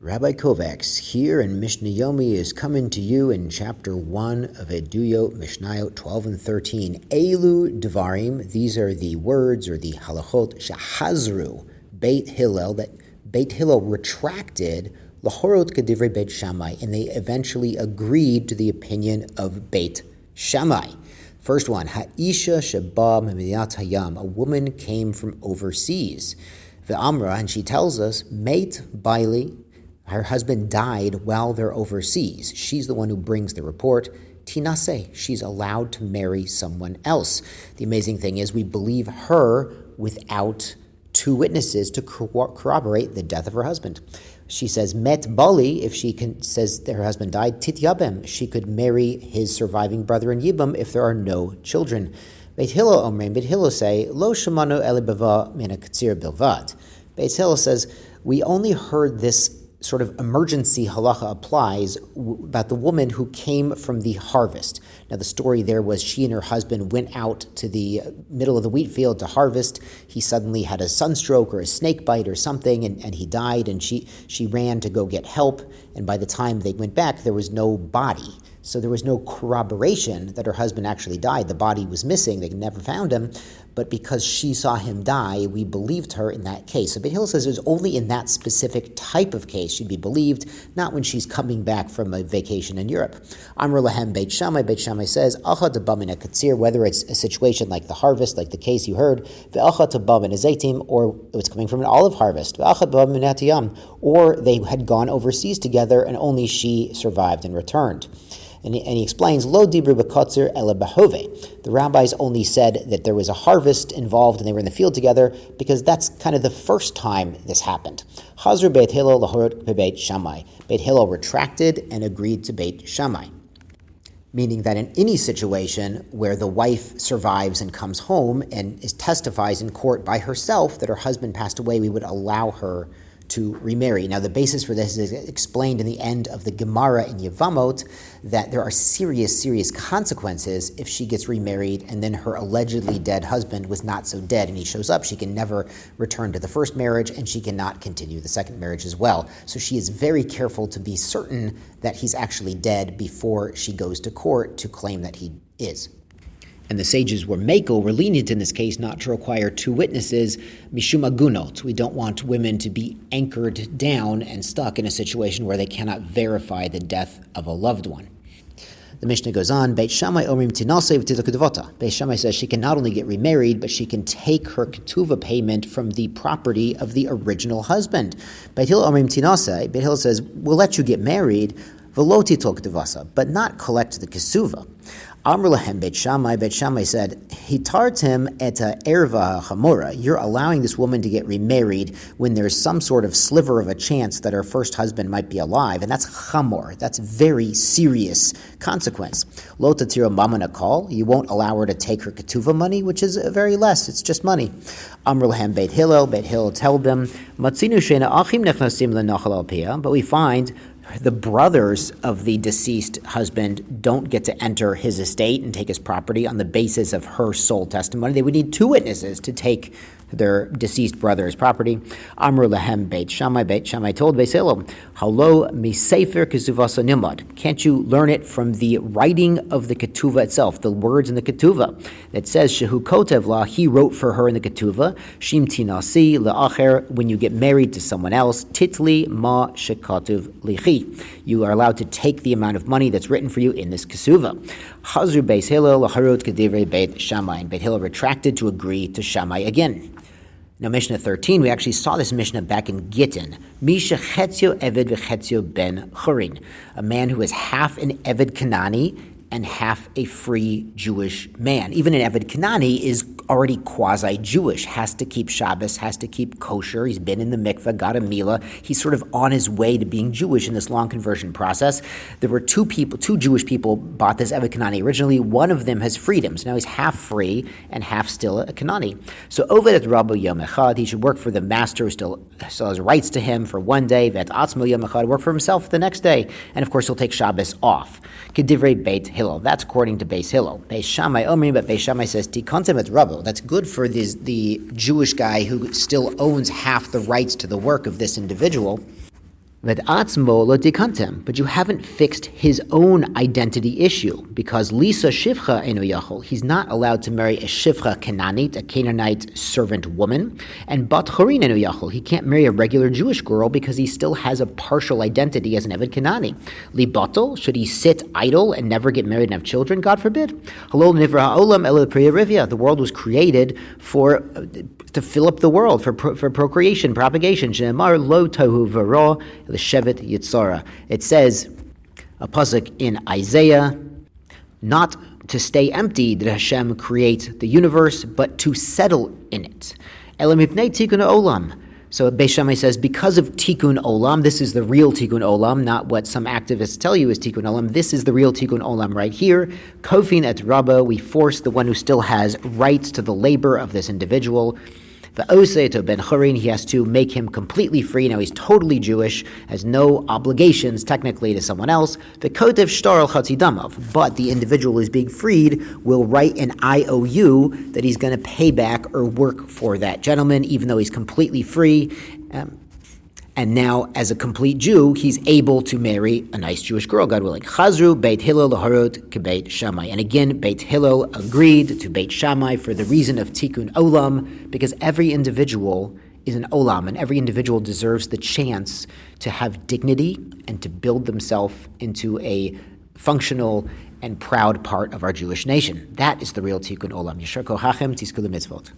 Rabbi Kovacs here, and Mishnah Yomi is coming to you in chapter 1 of Eduyot, Mishnah 12 and 13. Elu Devarim, these are the words or the halachot, Shahazru, Beit Hillel, that Beit Hillel retracted Lahorot Kedivrei Beit Shammai, and they eventually agreed to the opinion of Beit Shammai. First one, Ha'isha Sheba Memidiyat Hayam, a woman came from overseas. Ve'amra, and she tells us, Meit Baili, her husband died while they're overseas. She's the one who brings the report. Tinase, she's allowed to marry someone else. The amazing thing is we believe her without two witnesses to corroborate the death of her husband. She says, Met Bali, if she says that her husband died, Tit Yabem, she could marry his surviving brother in Yibam if there are no children. Beit Hillel Omrein, Beit Hillel say, Lo Shemanu Ele Bava Min HaKatzir Bilvat. Beit Hillel says, we only heard this sort of emergency halacha applies about the woman who came from the harvest. Now the story there was she and her husband went out to the middle of the wheat field to harvest. He suddenly had a sunstroke or a snake bite or something, and he died, and she ran to go get help, and by the time they went back, there was no body. So there was no corroboration that her husband actually died. The body was missing. They never found him. But because she saw him die, we believed her in that case. So Beit Hillel says it was only in that specific type of case she'd be believed, not when she's coming back from a vacation in Europe. Amr Lahem Beit Shammai. Beit Shammai says, Acha Deba Min HaKatzir, whether it's a situation like the harvest, like the case you heard, Ve'acha Deba Min HaZeitim, or it was coming from an olive harvest, Ve'acha Deba Min HaTiyam, or they had gone overseas together and only she survived and returned. And he explains, Lo dibru b'kotzer ele behove. The rabbis only said that there was a harvest involved and they were in the field together because that's kind of the first time this happened. Chazru Beit Hillel lahorot Beit Shammai. Beit Hillel retracted and agreed to Beit Shammai. Meaning that in any situation where the wife survives and comes home and testifies in court by herself that her husband passed away, we would allow her to remarry. Now, the basis for this is explained in the end of the Gemara in Yevamot, that there are serious consequences if she gets remarried and then her allegedly dead husband was not so dead and he shows up. She can never return to the first marriage and she cannot continue the second marriage as well. So she is very careful to be certain that he's actually dead before she goes to court to claim that he is. And the sages were lenient in this case not to require two witnesses, mishum agunot. We don't want women to be anchored down and stuck in a situation where they cannot verify the death of a loved one. The Mishnah goes on, Beit Shammai omrim tinaseh v'tizakudvota. Beit Shammai says she can not only get remarried, but she can take her ketuva payment from the property of the original husband. Beit Hillel omrim tinaseh. Beit Hillel says, we'll let you get married, v'lo titol keduvasa, but not collect the kesuva. Amr Lahem Beit Shammai. Beit Shammai said, Hitartem et erva chamora. You're allowing this woman to get remarried when there's some sort of sliver of a chance that her first husband might be alive, and that's chamor. That's very serious consequence. Lo tatira mamana kol. You won't allow her to take her ketuva money, which is very less. It's just money. Amr Lahem Beit Hillel. Beit Hillel told them, Matzinu sheina achim nechnasim lenachal al piyah. But we find the brothers of the deceased husband don't get to enter his estate and take his property on the basis of her sole testimony. They would need two witnesses to take their deceased brother's property. Amr Lahem Beit Shammai. Beit Shammai told Beit Hillel, Halo misefer kesuvasa nimad. Can't you learn it from the writing of the ketuva itself, the words in the ketuva? It says, Shehu kotev la, he wrote for her in the ketuva, Shim tinasi la'acher, when you get married to someone else, Titli ma shekatuv lichi. You are allowed to take the amount of money that's written for you in this kesuva. Chazru Beit Hillel laharot kedivrei Beit Shammai. And Beit Hillel retracted to agree to Shammai again. Now, Mishnah 13, we actually saw this Mishnah back in Gittin. Misha chetzio eved v'chetzio ben chorin. A man who is half an eved Kanani and half a free Jewish man. Even an eved Kanani is already quasi-Jewish, has to keep Shabbos, has to keep kosher. He's been in the mikveh, got a milah. He's sort of on his way to being Jewish in this long conversion process. There were two Jewish people bought this eved Kanani originally. One of them has freedom, so now he's half free and half still a Kanani. So Oved et Rabbo Yom Echad, he should work for the master who still has rights to him for one day. Vet Atzmo Yom Echad, work for himself the next day. And of course he'll take Shabbos off. Kedivrei Beit Hillel. That's according to Beit Hillel. Beit Shammai Omri, but Beit Shammai says Tikontem et Rabbo. That's good for the Jewish guy who still owns half the rights to the work of this individual. But you haven't fixed his own identity issue, because Lisa Shivcha eno yachol, he's not allowed to marry a Shivcha Canaanite, a Canaanite servant woman, and Bat Chorin eno yachol, he can't marry a regular Jewish girl because he still has a partial identity as an Eved Canaani. Libatel, should he sit idle and never get married and have children? God forbid. Halol nivra ha'olam elo priya rivya, the world was created to fill up the world, for procreation, propagation. Shenemar lo tohu v'ro l'shevet yitzara. It says, a pasuk in Isaiah, not to stay empty did Hashem create the universe, but to settle in it. Elam mipnei tikkun olam. So Beit Shammai says, because of tikkun olam, this is the real tikkun olam, not what some activists tell you is tikkun olam. This is the real tikkun olam right here. Kofin et rabba, we force the one who still has rights to the labor of this individual. V'osei to ben chorin, he has to make him completely free. Now he's totally Jewish, has no obligations technically to someone else. V'kotev shtar al chatzidamav, but the individual who's being freed will write an IOU that he's going to pay back or work for that gentleman, even though he's completely free. And now, as a complete Jew, he's able to marry a nice Jewish girl, God willing. Chazru Beit Hillel laharot ke Beit Shammai. And again, Beit Hillel agreed to Beit Shammai for the reason of tikkun olam, because every individual is an olam, and every individual deserves the chance to have dignity and to build themselves into a functional and proud part of our Jewish nation. That is the real tikkun olam. Yashar kochachem tiskulu mitzvot.